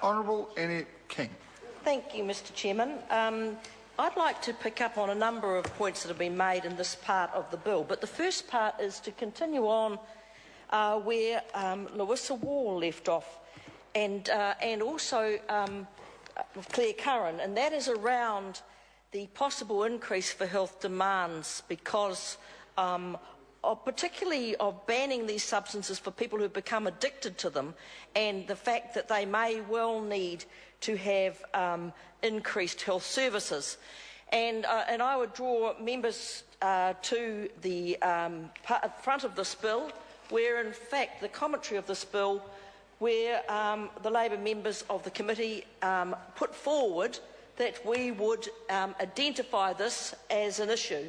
Honourable Annette King. Thank you, Mr Chairman. I'd like to pick up on a number of points that have been made in this part of the bill, but the first part is to continue on where Louisa Wall left off, and also Claire Curran, and that is around the possible increase for health demands because particularly of banning these substances for people who have become addicted to them, and the fact that they may well need to have increased health services. And I would draw members to the front of this bill, where in fact the commentary of this bill, where the Labor members of the committee put forward that we would identify this as an issue.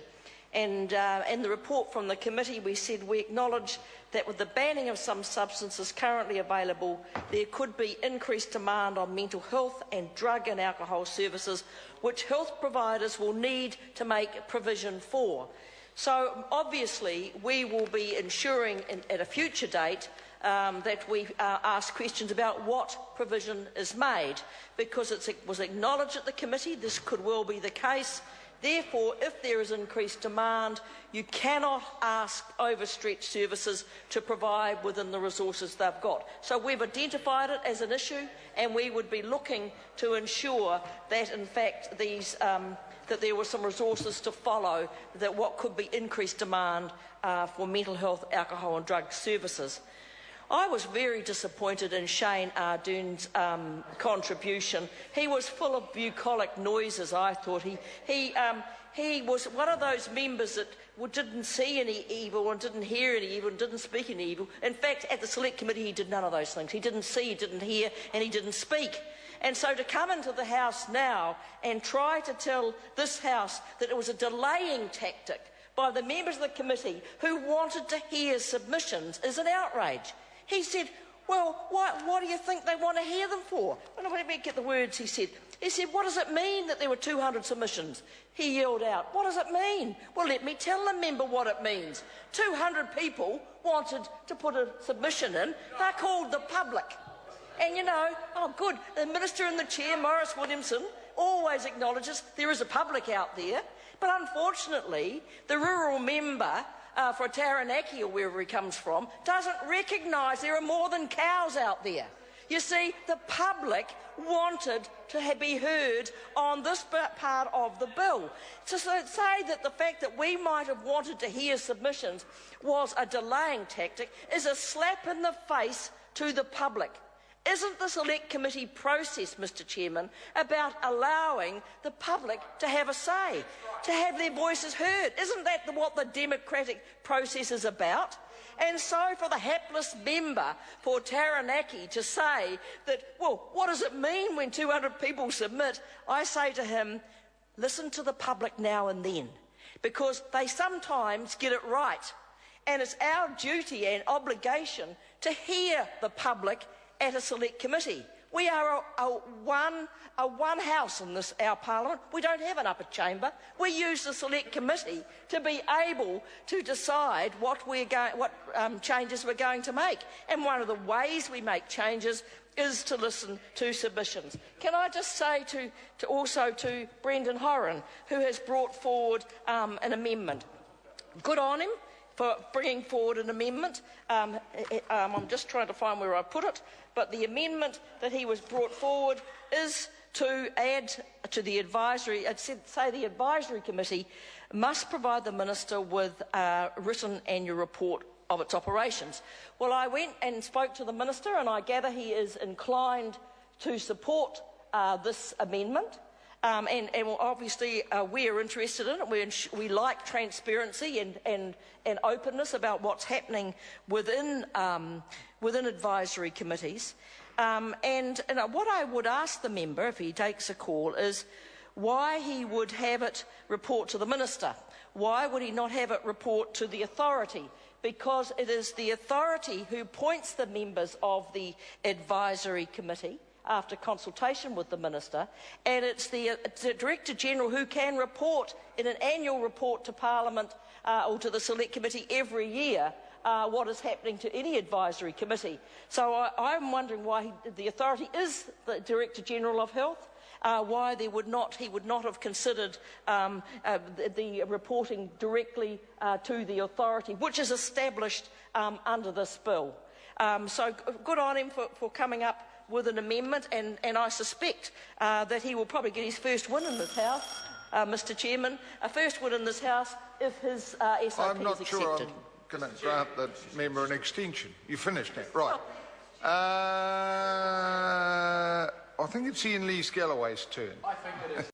And in the report from the committee, we said we acknowledge that with the banning of some substances currently available, there could be increased demand on mental health and drug and alcohol services, which health providers will need to make provision for. So obviously we will be ensuring at a future date that we ask questions about what provision is made, because it was acknowledged at the committee this could well be the case. Therefore, if there is increased demand, you cannot ask overstretched services to provide within the resources they've got. So we've identified it as an issue, and we would be looking to ensure that, in fact, that there were some resources to follow that what could be increased demand for mental health, alcohol and drug services. I was very disappointed in Shane Ardern's contribution. He was full of bucolic noises, I thought. He was one of those members that didn't see any evil and didn't hear any evil and didn't speak any evil. In fact, at the Select Committee he did none of those things. He didn't see, he didn't hear and he didn't speak. And so to come into the House now and try to tell this House that it was a delaying tactic by the members of the committee who wanted to hear submissions is an outrage. He said, well, what do you think they want to hear them for? Well, let me get the words he said. He said, what does it mean that there were 200 submissions? He yelled out, what does it mean? Well, let me tell the member what it means. 200 people wanted to put a submission in. They're called the public. And you know, oh good, the Minister and the Chair, Maurice Williamson, always acknowledges there is a public out there. But unfortunately, the rural member for Taranaki or wherever he comes from, doesn't recognise there are more than cows out there. You see, the public wanted to be heard on this part of the bill. So to say that the fact that we might have wanted to hear submissions was a delaying tactic is a slap in the face to the public. Isn't the Select Committee process, Mr Chairman, about allowing the public to have a say, to have their voices heard? Isn't that what the democratic process is about? And so for the hapless member for Taranaki to say that, well, what does it mean when 200 people submit? I say to him, listen to the public now and then, because they sometimes get it right. And it's our duty and obligation to hear the public at a Select Committee. We are a one house in this, our Parliament. We don't have an upper chamber. We use the Select Committee to be able to decide what changes we're going to make. And one of the ways we make changes is to listen to submissions. Can I just say also to Brendan Horan, who has brought forward an amendment. Good on him for bringing forward an amendment. I'm just trying to find where I put it, but the amendment that he was brought forward is to add to the advisory, say the advisory committee must provide the Minister with a written annual report of its operations. Well, I went and spoke to the Minister, and I gather he is inclined to support this amendment. And obviously we are interested in it. We like transparency and openness about what's happening within advisory committees. And what I would ask the member, if he takes a call, is why he would have it report to the Minister. Why would he not have it report to the authority? Because it is the authority who appoints the members of the advisory committee after consultation with the Minister, and it's the Director-General who can report in an annual report to Parliament or to the Select Committee every year what is happening to any advisory committee. So I'm wondering why the authority is the Director General of Health, why he would not have considered the reporting directly to the authority, which is established under this bill. So good on him for coming up with an amendment, and I suspect that he will probably get his first win in this House, Mr Chairman, a first win in this House if his SOP is accepted. I'm not sure I'm going to grant that member an extension. You finished that, right? I think it's Ian Lee Galloway's turn. I think it is.